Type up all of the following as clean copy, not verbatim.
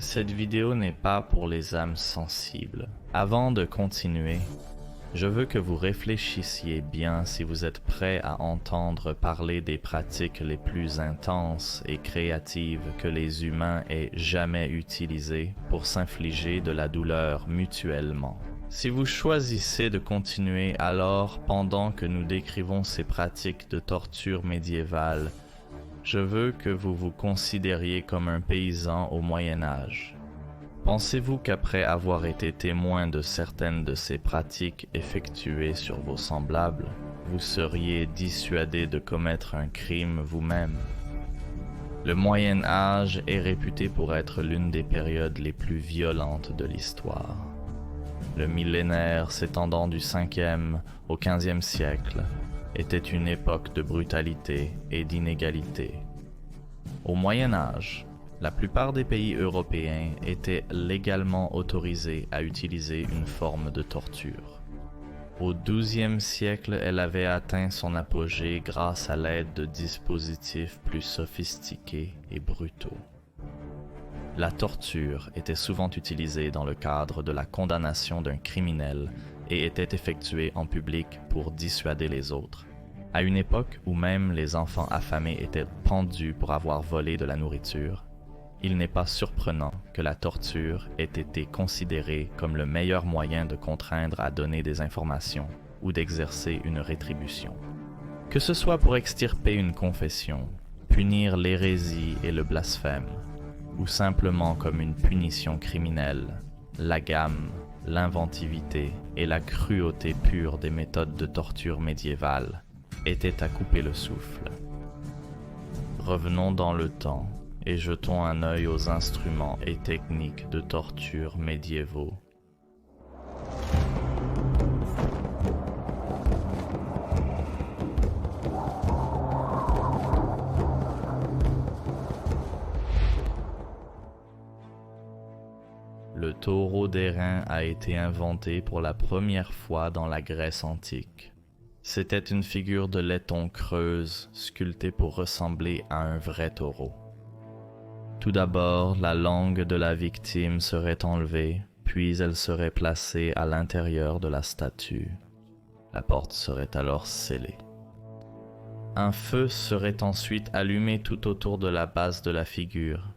Cette vidéo n'est pas pour les âmes sensibles. Avant de continuer, je veux que vous réfléchissiez bien si vous êtes prêts à entendre parler des pratiques les plus intenses et créatives que les humains aient jamais utilisées pour s'infliger de la douleur mutuellement. Si vous choisissez de continuer alors pendant que nous décrivons ces pratiques de torture médiévale, je veux que vous vous considériez comme un paysan au Moyen Âge. Pensez-vous qu'après avoir été témoin de certaines de ces pratiques effectuées sur vos semblables, vous seriez dissuadé de commettre un crime vous-même? Le Moyen Âge est réputé pour être l'une des périodes les plus violentes de l'histoire. Le millénaire s'étendant du 5e au 15e siècle était une époque de brutalité et d'inégalité. Au Moyen Âge, la plupart des pays européens étaient légalement autorisés à utiliser une forme de torture. Au XIIe siècle, elle avait atteint son apogée grâce à l'aide de dispositifs plus sophistiqués et brutaux. La torture était souvent utilisée dans le cadre de la condamnation d'un criminel et était effectuée en public pour dissuader les autres, à une époque où même les enfants affamés étaient pendus pour avoir volé de la nourriture. Il n'est pas surprenant que la torture ait été considérée comme le meilleur moyen de contraindre à donner des informations ou d'exercer une rétribution. Que ce soit pour extirper une confession, punir l'hérésie et le blasphème, ou simplement comme une punition criminelle, la gamme, l'inventivité et la cruauté pure des méthodes de torture médiévales étaient à couper le souffle. Revenons dans le temps et jetons un œil aux instruments et techniques de torture médiévaux. Le taureau d'airain a été inventé pour la première fois dans la Grèce antique. C'était une figure de laiton creuse, sculptée pour ressembler à un vrai taureau. Tout d'abord, la langue de la victime serait enlevée, puis elle serait placée à l'intérieur de la statue. La porte serait alors scellée. Un feu serait ensuite allumé tout autour de la base de la figure.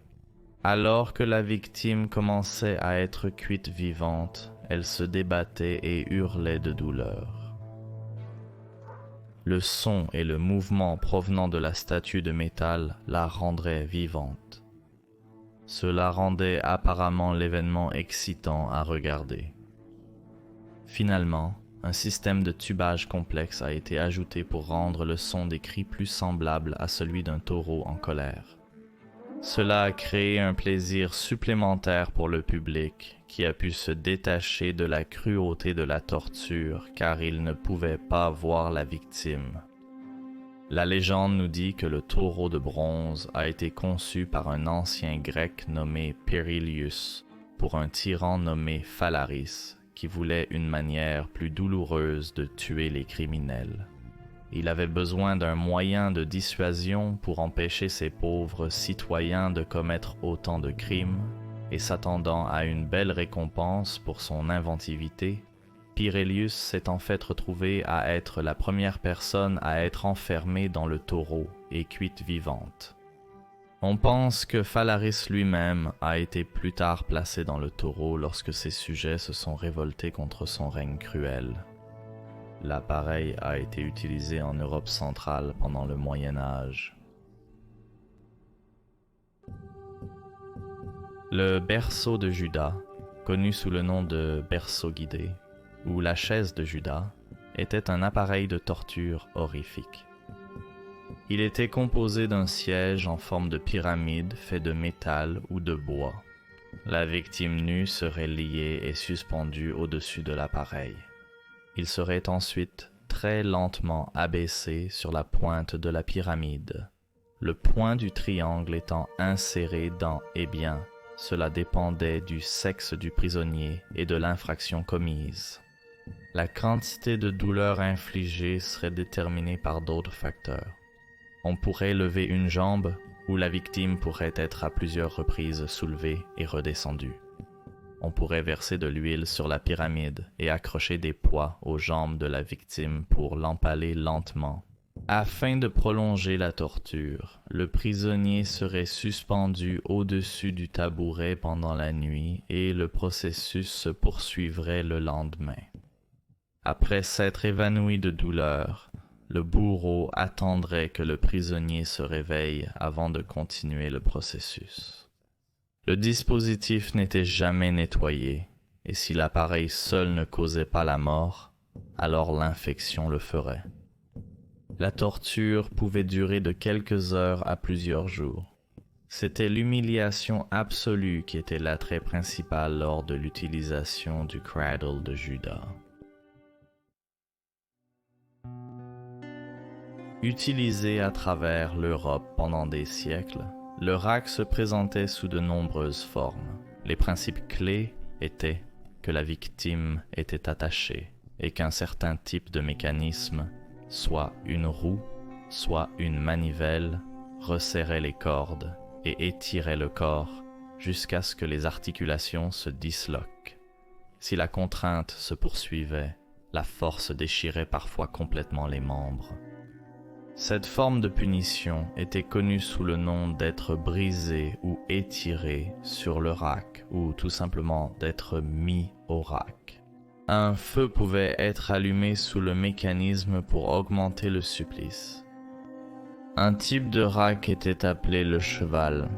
Alors que la victime commençait à être cuite vivante, elle se débattait et hurlait de douleur. Le son et le mouvement provenant de la statue de métal la rendraient vivante. Cela rendait apparemment l'événement excitant à regarder. Finalement, un système de tubage complexe a été ajouté pour rendre le son des cris plus semblable à celui d'un taureau en colère. Cela a créé un plaisir supplémentaire pour le public, qui a pu se détacher de la cruauté de la torture car il ne pouvait pas voir la victime. La légende nous dit que le taureau de bronze a été conçu par un ancien grec nommé Périlius pour un tyran nommé Phalaris qui voulait une manière plus douloureuse de tuer les criminels. Il avait besoin d'un moyen de dissuasion pour empêcher ces pauvres citoyens de commettre autant de crimes, et s'attendant à une belle récompense pour son inventivité, Périlius s'est en fait retrouvé à être la première personne à être enfermée dans le taureau et cuite vivante. On pense que Phalaris lui-même a été plus tard placé dans le taureau lorsque ses sujets se sont révoltés contre son règne cruel. L'appareil a été utilisé en Europe centrale pendant le Moyen Âge. Le berceau de Judas, connu sous le nom de berceau guidé, ou la chaise de Judas, était un appareil de torture horrifique. Il était composé d'un siège en forme de pyramide fait de métal ou de bois. La victime nue serait liée et suspendue au-dessus de l'appareil. Il serait ensuite très lentement abaissé sur la pointe de la pyramide, le point du triangle étant inséré dans « eh bien », cela dépendait du sexe du prisonnier et de l'infraction commise. La quantité de douleur infligée serait déterminée par d'autres facteurs. On pourrait lever une jambe où la victime pourrait être à plusieurs reprises soulevée et redescendue. On pourrait verser de l'huile sur la pyramide et accrocher des poids aux jambes de la victime pour l'empaler lentement. Afin de prolonger la torture, le prisonnier serait suspendu au-dessus du tabouret pendant la nuit et le processus se poursuivrait le lendemain. Après s'être évanoui de douleur, le bourreau attendrait que le prisonnier se réveille avant de continuer le processus. Le dispositif n'était jamais nettoyé, et si l'appareil seul ne causait pas la mort, alors l'infection le ferait. La torture pouvait durer de quelques heures à plusieurs jours. C'était l'humiliation absolue qui était l'attrait principal lors de l'utilisation du cradle de Judas. Utilisé à travers l'Europe pendant des siècles, le rack se présentait sous de nombreuses formes. Les principes clés étaient que la victime était attachée et qu'un certain type de mécanisme, soit une roue, soit une manivelle, resserrait les cordes et étirait le corps jusqu'à ce que les articulations se disloquent. Si la contrainte se poursuivait, la force déchirait parfois complètement les membres. Cette forme de punition était connue sous le nom d'être brisé ou étiré sur le rack ou tout simplement d'être mis au rack. Un feu pouvait être allumé sous le mécanisme pour augmenter le supplice. Un type de rack était appelé le cheval.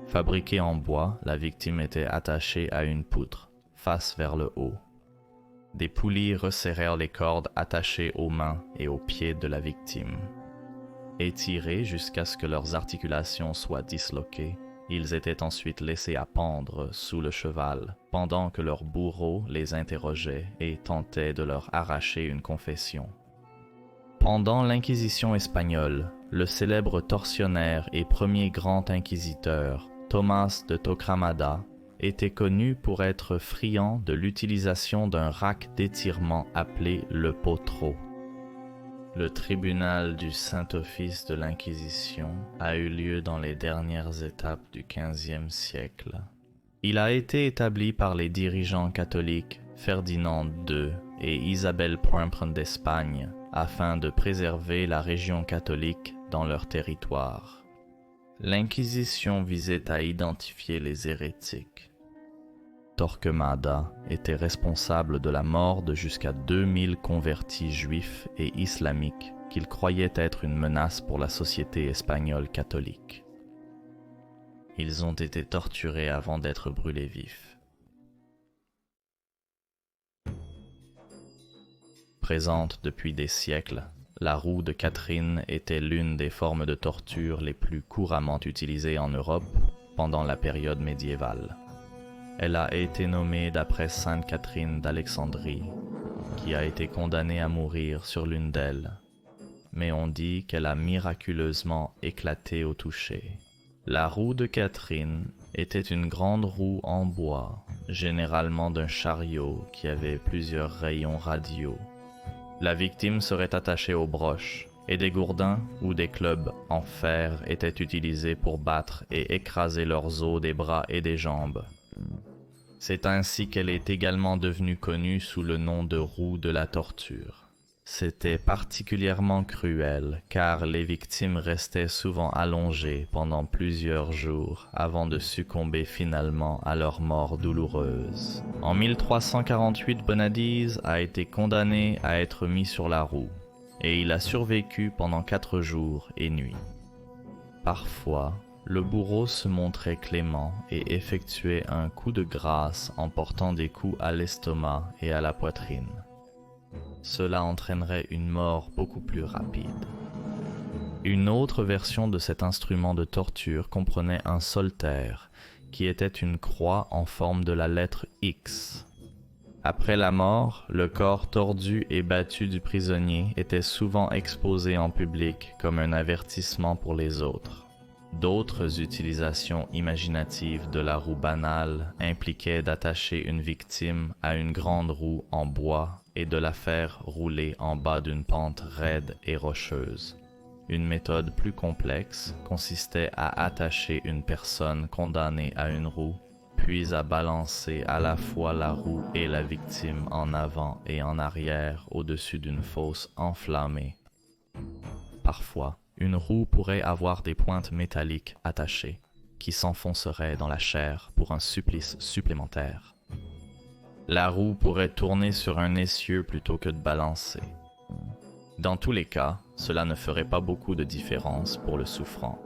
Fabriqué en bois, la victime était attachée à une poutre, face vers le haut. Des poulies resserrèrent les cordes attachées aux mains et aux pieds de la victime. Étirés jusqu'à ce que leurs articulations soient disloquées, ils étaient ensuite laissés à pendre sous le cheval, pendant que leur bourreau les interrogeait et tentait de leur arracher une confession. Pendant l'Inquisition espagnole, le célèbre tortionnaire et premier grand inquisiteur, Tomás de Torquemada, était connu pour être friand de l'utilisation d'un rack d'étirement appelé le potro. Le tribunal du Saint-Office de l'Inquisition a eu lieu dans les dernières étapes du XVe siècle. Il a été établi par les dirigeants catholiques Ferdinand II et Isabelle Poinpre d'Espagne afin de préserver la région catholique dans leur territoire. L'Inquisition visait à identifier les hérétiques. Torquemada était responsable de la mort de jusqu'à 2000 convertis juifs et islamiques qu'il croyait être une menace pour la société espagnole catholique. Ils ont été torturés avant d'être brûlés vifs. Présente depuis des siècles, la roue de Catherine était l'une des formes de torture les plus couramment utilisées en Europe pendant la période médiévale. Elle a été nommée d'après Sainte Catherine d'Alexandrie, qui a été condamnée à mourir sur l'une d'elles, mais on dit qu'elle a miraculeusement éclaté au toucher. La roue de Catherine était une grande roue en bois, généralement d'un chariot qui avait plusieurs rayons radiaux. La victime serait attachée aux broches, et des gourdins ou des clubs en fer étaient utilisés pour battre et écraser leurs os des bras et des jambes. C'est ainsi qu'elle est également devenue connue sous le nom de roue de la torture. C'était particulièrement cruel car les victimes restaient souvent allongées pendant plusieurs jours avant de succomber finalement à leur mort douloureuse. En 1348, Bonadies a été condamné à être mis sur la roue et il a survécu pendant 4 jours et nuits. Parfois, le bourreau se montrait clément et effectuait un coup de grâce en portant des coups à l'estomac et à la poitrine. Cela entraînerait une mort beaucoup plus rapide. Une autre version de cet instrument de torture comprenait un soltaire, qui était une croix en forme de la lettre X. Après la mort, le corps tordu et battu du prisonnier était souvent exposé en public comme un avertissement pour les autres. D'autres utilisations imaginatives de la roue banale impliquaient d'attacher une victime à une grande roue en bois et de la faire rouler en bas d'une pente raide et rocheuse. Une méthode plus complexe consistait à attacher une personne condamnée à une roue, puis à balancer à la fois la roue et la victime en avant et en arrière au-dessus d'une fosse enflammée. Parfois, une roue pourrait avoir des pointes métalliques attachées, qui s'enfonceraient dans la chair pour un supplice supplémentaire. La roue pourrait tourner sur un essieu plutôt que de balancer. Dans tous les cas, cela ne ferait pas beaucoup de différence pour le souffrant.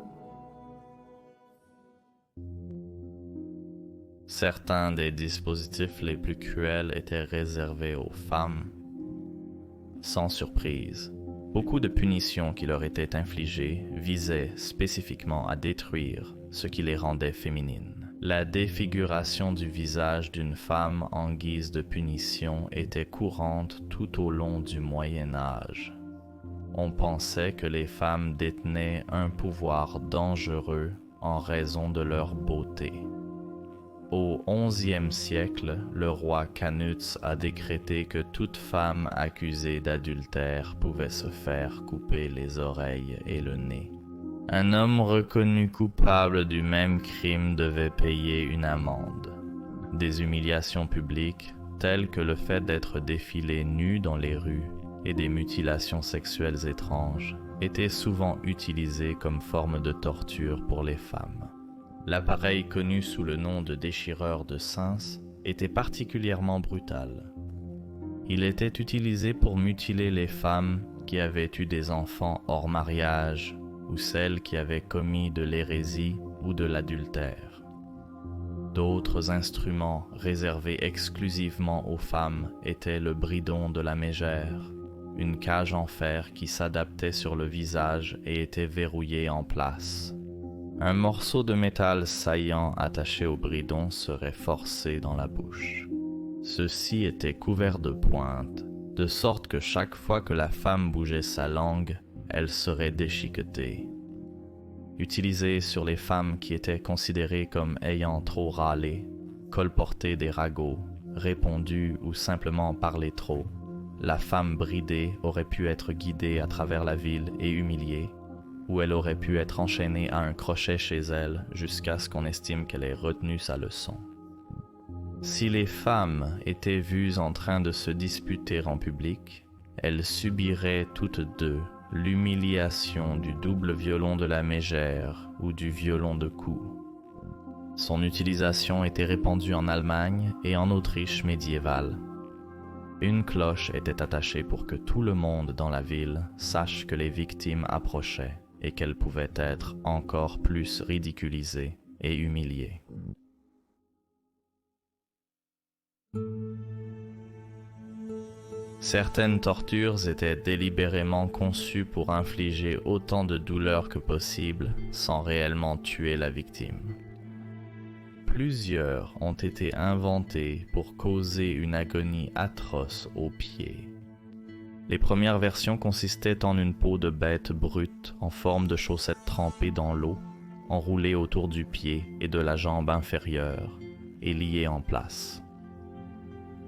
Certains des dispositifs les plus cruels étaient réservés aux femmes. Sans surprise, beaucoup de punitions qui leur étaient infligées visaient spécifiquement à détruire ce qui les rendait féminines. La défiguration du visage d'une femme en guise de punition était courante tout au long du Moyen Âge. On pensait que les femmes détenaient un pouvoir dangereux en raison de leur beauté. Au XIe siècle, le roi Canutz a décrété que toute femme accusée d'adultère pouvait se faire couper les oreilles et le nez. Un homme reconnu coupable du même crime devait payer une amende. Des humiliations publiques, telles que le fait d'être défilé nu dans les rues, et des mutilations sexuelles étranges, étaient souvent utilisées comme forme de torture pour les femmes. L'appareil connu sous le nom de déchireur de sens était particulièrement brutal. Il était utilisé pour mutiler les femmes qui avaient eu des enfants hors mariage ou celles qui avaient commis de l'hérésie ou de l'adultère. D'autres instruments réservés exclusivement aux femmes étaient le bridon de la mégère, une cage en fer qui s'adaptait sur le visage et était verrouillée en place. Un morceau de métal saillant attaché au bridon serait forcé dans la bouche. Ceux-ci étaient couverts de pointes, de sorte que chaque fois que la femme bougeait sa langue, elle serait déchiquetée. Utilisé sur les femmes qui étaient considérées comme ayant trop râlé, colporté des ragots, répondu ou simplement parlé trop, la femme bridée aurait pu être guidée à travers la ville et humiliée, ou elle aurait pu être enchaînée à un crochet chez elle jusqu'à ce qu'on estime qu'elle ait retenu sa leçon. Si les femmes étaient vues en train de se disputer en public, elles subiraient toutes deux l'humiliation du double violon de la mégère ou du violon de cou. Son utilisation était répandue en Allemagne et en Autriche médiévale. Une cloche était attachée pour que tout le monde dans la ville sache que les victimes approchaient et qu'elles pouvaient être encore plus ridiculisées et humiliées. Certaines tortures étaient délibérément conçues pour infliger autant de douleur que possible sans réellement tuer la victime. Plusieurs ont été inventées pour causer une agonie atroce aux pieds. Les premières versions consistaient en une peau de bête brute en forme de chaussette trempée dans l'eau, enroulée autour du pied et de la jambe inférieure et liée en place.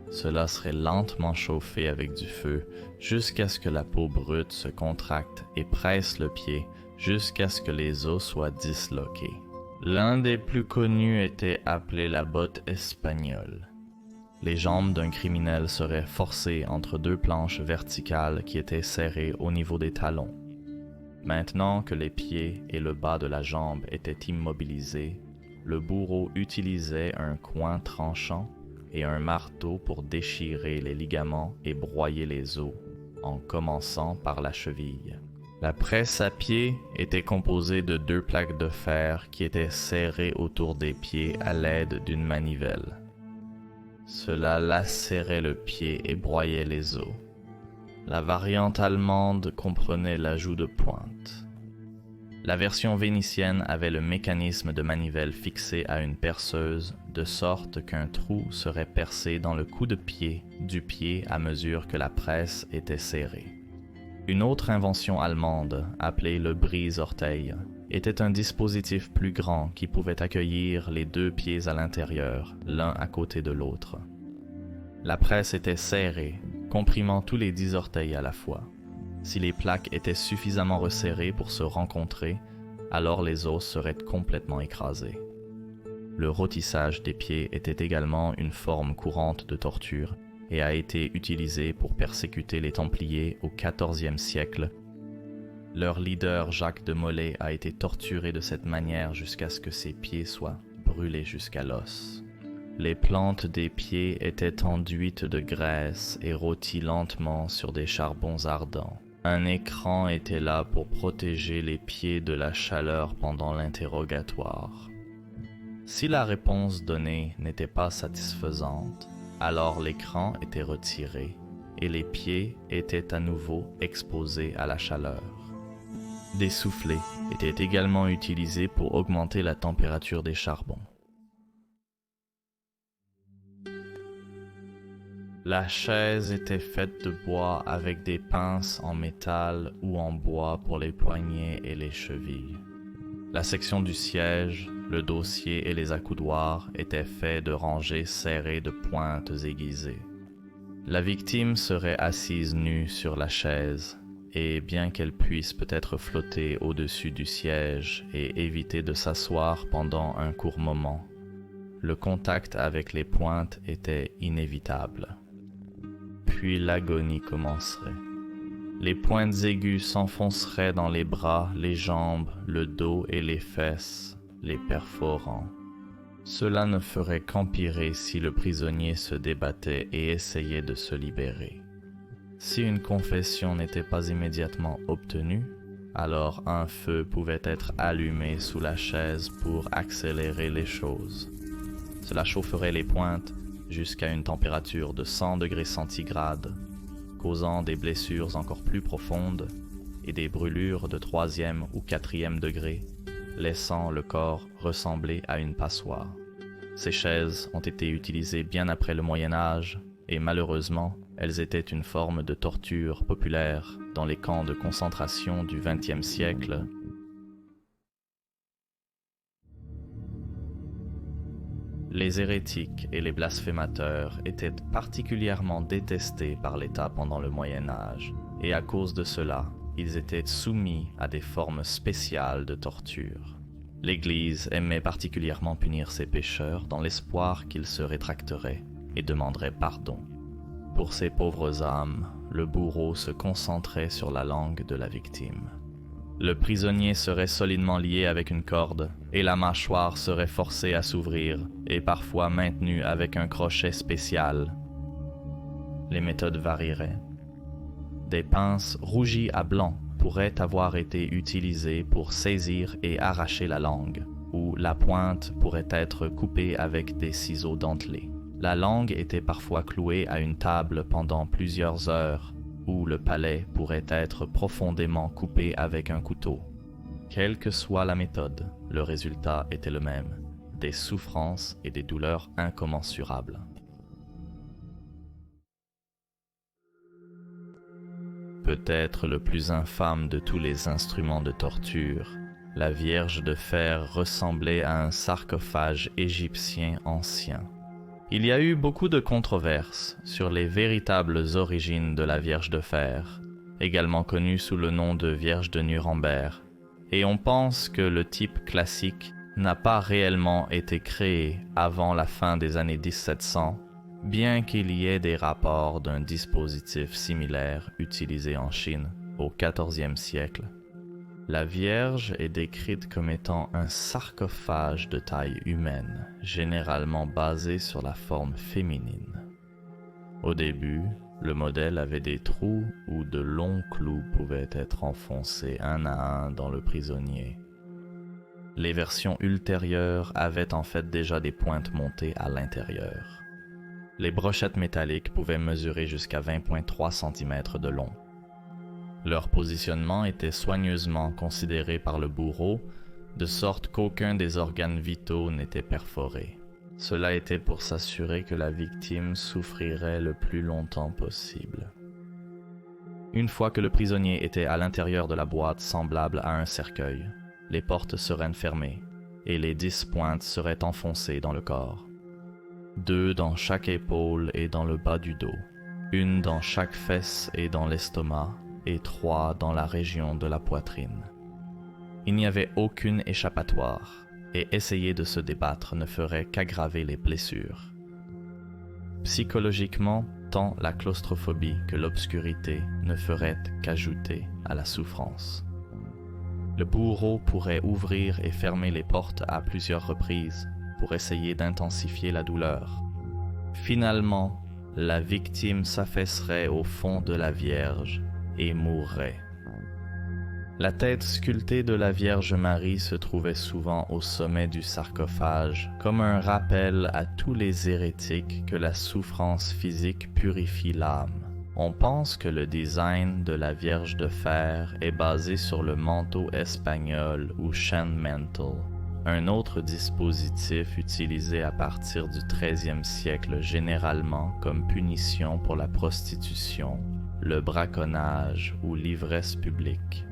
Cela serait lentement chauffé avec du feu jusqu'à ce que la peau brute se contracte et presse le pied jusqu'à ce que les os soient disloqués. L'un des plus connus était appelé la botte espagnole. Les jambes d'un criminel seraient forcées entre deux planches verticales qui étaient serrées au niveau des talons. Maintenant que les pieds et le bas de la jambe étaient immobilisés, le bourreau utilisait un coin tranchant et un marteau pour déchirer les ligaments et broyer les os, en commençant par la cheville. La presse à pied était composée de 2 plaques de fer qui étaient serrées autour des pieds à l'aide d'une manivelle. Cela lacérait le pied et broyait les os. La variante allemande comprenait l'ajout de pointes. La version vénitienne avait le mécanisme de manivelle fixé à une perceuse, de sorte qu'un trou serait percé dans le cou de pied du pied à mesure que la presse était serrée. Une autre invention allemande, appelée le brise-orteil, était un dispositif plus grand qui pouvait accueillir les 2 pieds à l'intérieur, l'un à côté de l'autre. La presse était serrée, comprimant tous les 10 orteils à la fois. Si les plaques étaient suffisamment resserrées pour se rencontrer, alors les os seraient complètement écrasés. Le rôtissage des pieds était également une forme courante de torture et a été utilisé pour persécuter les Templiers au XIVe siècle. Leur leader Jacques de Molay a été torturé de cette manière jusqu'à ce que ses pieds soient brûlés jusqu'à l'os. Les plantes des pieds étaient enduites de graisse et rôties lentement sur des charbons ardents. Un écran était là pour protéger les pieds de la chaleur pendant l'interrogatoire. Si la réponse donnée n'était pas satisfaisante, alors l'écran était retiré et les pieds étaient à nouveau exposés à la chaleur. Des soufflets étaient également utilisés pour augmenter la température des charbons. La chaise était faite de bois avec des pinces en métal ou en bois pour les poignets et les chevilles. La section du siège, le dossier et les accoudoirs étaient faits de rangées serrées de pointes aiguisées. La victime serait assise nue sur la chaise, et bien qu'elle puisse peut-être flotter au-dessus du siège et éviter de s'asseoir pendant un court moment, le contact avec les pointes était inévitable. Puis l'agonie commencerait. Les pointes aiguës s'enfonceraient dans les bras, les jambes, le dos et les fesses, les perforant. Cela ne ferait qu'empirer si le prisonnier se débattait et essayait de se libérer. Si une confession n'était pas immédiatement obtenue, alors un feu pouvait être allumé sous la chaise pour accélérer les choses. Cela chaufferait les pointes jusqu'à une température de 100 degrés centigrades, causant des blessures encore plus profondes et des brûlures de 3e ou 4e degré, laissant le corps ressembler à une passoire. Ces chaises ont été utilisées bien après le Moyen Âge et malheureusement, elles étaient une forme de torture populaire dans les camps de concentration du XXe siècle. Les hérétiques et les blasphémateurs étaient particulièrement détestés par l'État pendant le Moyen Âge, et à cause de cela, ils étaient soumis à des formes spéciales de torture. L'Église aimait particulièrement punir ces pécheurs dans l'espoir qu'ils se rétracteraient et demanderaient pardon. Pour ces pauvres âmes, le bourreau se concentrait sur la langue de la victime. Le prisonnier serait solidement lié avec une corde et la mâchoire serait forcée à s'ouvrir et parfois maintenue avec un crochet spécial. Les méthodes varieraient. Des pinces rougies à blanc pourraient avoir été utilisées pour saisir et arracher la langue, ou la pointe pourrait être coupée avec des ciseaux dentelés. La langue était parfois clouée à une table pendant plusieurs heures, ou le palais pourrait être profondément coupé avec un couteau. Quelle que soit la méthode, le résultat était le même, des souffrances et des douleurs incommensurables. Peut-être le plus infâme de tous les instruments de torture, la Vierge de fer ressemblait à un sarcophage égyptien ancien. Il y a eu beaucoup de controverses sur les véritables origines de la Vierge de fer, également connue sous le nom de Vierge de Nuremberg, et on pense que le type classique n'a pas réellement été créé avant la fin des années 1700, bien qu'il y ait des rapports d'un dispositif similaire utilisé en Chine au XIVe siècle. La Vierge est décrite comme étant un sarcophage de taille humaine, généralement basé sur la forme féminine. Au début, le modèle avait des trous où de longs clous pouvaient être enfoncés un à un dans le prisonnier. Les versions ultérieures avaient en fait déjà des pointes montées à l'intérieur. Les brochettes métalliques pouvaient mesurer jusqu'à 20,3 cm de long. Leur positionnement était soigneusement considéré par le bourreau, de sorte qu'aucun des organes vitaux n'était perforé. Cela était pour s'assurer que la victime souffrirait le plus longtemps possible. Une fois que le prisonnier était à l'intérieur de la boîte semblable à un cercueil, les portes seraient fermées et les 10 pointes seraient enfoncées dans le corps. 2 dans chaque épaule et dans le bas du dos, 1 dans chaque fesse et dans l'estomac, étroit dans la région de la poitrine. Il n'y avait aucune échappatoire, et essayer de se débattre ne ferait qu'aggraver les blessures. Psychologiquement, tant la claustrophobie que l'obscurité ne feraient qu'ajouter à la souffrance. Le bourreau pourrait ouvrir et fermer les portes à plusieurs reprises pour essayer d'intensifier la douleur. Finalement, la victime s'affaisserait au fond de la Vierge et mourrait. La tête sculptée de la Vierge Marie se trouvait souvent au sommet du sarcophage, comme un rappel à tous les hérétiques que la souffrance physique purifie l'âme. On pense que le design de la Vierge de fer est basé sur le manteau espagnol ou Shandmantle, un autre dispositif utilisé à partir du XIIIe siècle généralement comme punition pour la prostitution, le braconnage ou l'ivresse publique.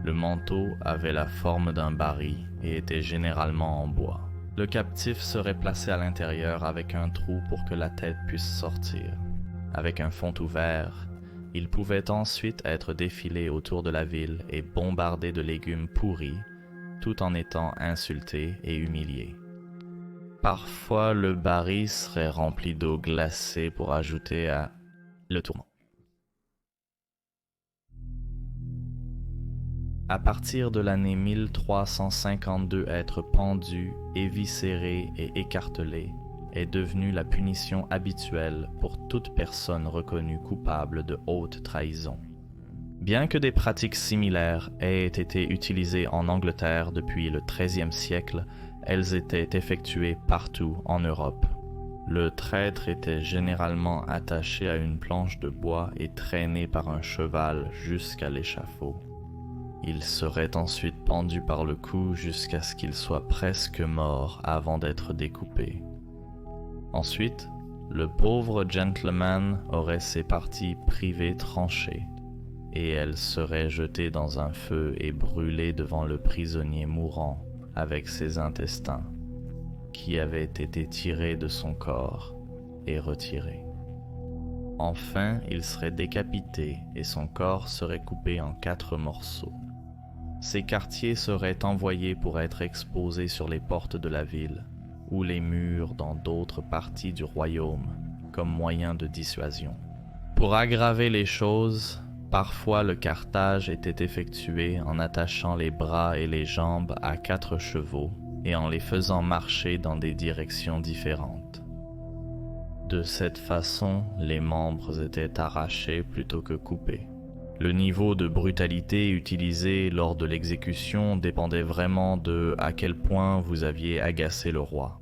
Le manteau avait la forme d'un baril et était généralement en bois. Le captif serait placé à l'intérieur avec un trou pour que la tête puisse sortir. Avec un fond ouvert, il pouvait ensuite être défilé autour de la ville et bombardé de légumes pourris, tout en étant insulté et humilié. Parfois, le baril serait rempli d'eau glacée pour ajouter à le tourment. À partir de l'année 1352, être pendu, éviscéré et écartelé est devenu la punition habituelle pour toute personne reconnue coupable de haute trahison. Bien que des pratiques similaires aient été utilisées en Angleterre depuis le XIIIe siècle, elles étaient effectuées partout en Europe. Le traître était généralement attaché à une planche de bois et traîné par un cheval jusqu'à l'échafaud. Il serait ensuite pendu par le cou jusqu'à ce qu'il soit presque mort avant d'être découpé. Ensuite, le pauvre gentleman aurait ses parties privées tranchées, et elles seraient jetées dans un feu et brûlées devant le prisonnier mourant avec ses intestins, qui avaient été tirés de son corps et retirés. Enfin, il serait décapité et son corps serait coupé en 4 morceaux. Ces quartiers seraient envoyés pour être exposés sur les portes de la ville ou les murs dans d'autres parties du royaume comme moyen de dissuasion. Pour aggraver les choses, parfois le carthage était effectué en attachant les bras et les jambes à 4 chevaux et en les faisant marcher dans des directions différentes. De cette façon, les membres étaient arrachés plutôt que coupés. Le niveau de brutalité utilisé lors de l'exécution dépendait vraiment de à quel point vous aviez agacé le roi.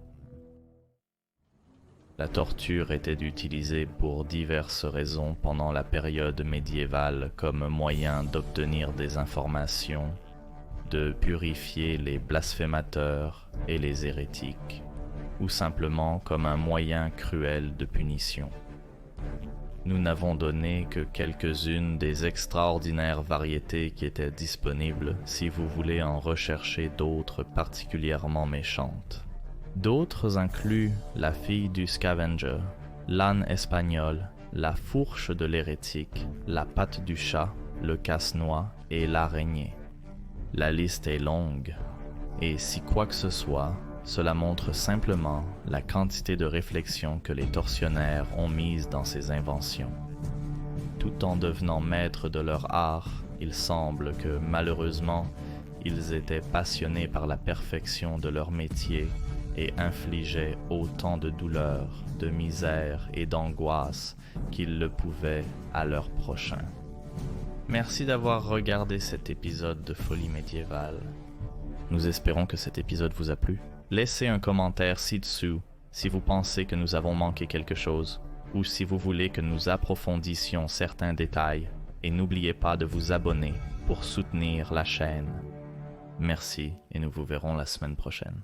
La torture était utilisée pour diverses raisons pendant la période médiévale comme moyen d'obtenir des informations, de purifier les blasphémateurs et les hérétiques, ou simplement comme un moyen cruel de punition. Nous n'avons donné que quelques-unes des extraordinaires variétés qui étaient disponibles si vous voulez en rechercher d'autres particulièrement méchantes. D'autres incluent la fille du scavenger, l'âne espagnol, la fourche de l'hérétique, la patte du chat, le casse-noix et l'araignée. La liste est longue, et si quoi que ce soit, cela montre simplement la quantité de réflexion que les tortionnaires ont mise dans ces inventions. Tout en devenant maîtres de leur art, il semble que, malheureusement, ils étaient passionnés par la perfection de leur métier et infligeaient autant de douleur, de misère et d'angoisse qu'ils le pouvaient à leur prochain. Merci d'avoir regardé cet épisode de Folie médiévale. Nous espérons que cet épisode vous a plu. Laissez un commentaire ci-dessous si vous pensez que nous avons manqué quelque chose ou si vous voulez que nous approfondissions certains détails et n'oubliez pas de vous abonner pour soutenir la chaîne. Merci et nous vous verrons la semaine prochaine.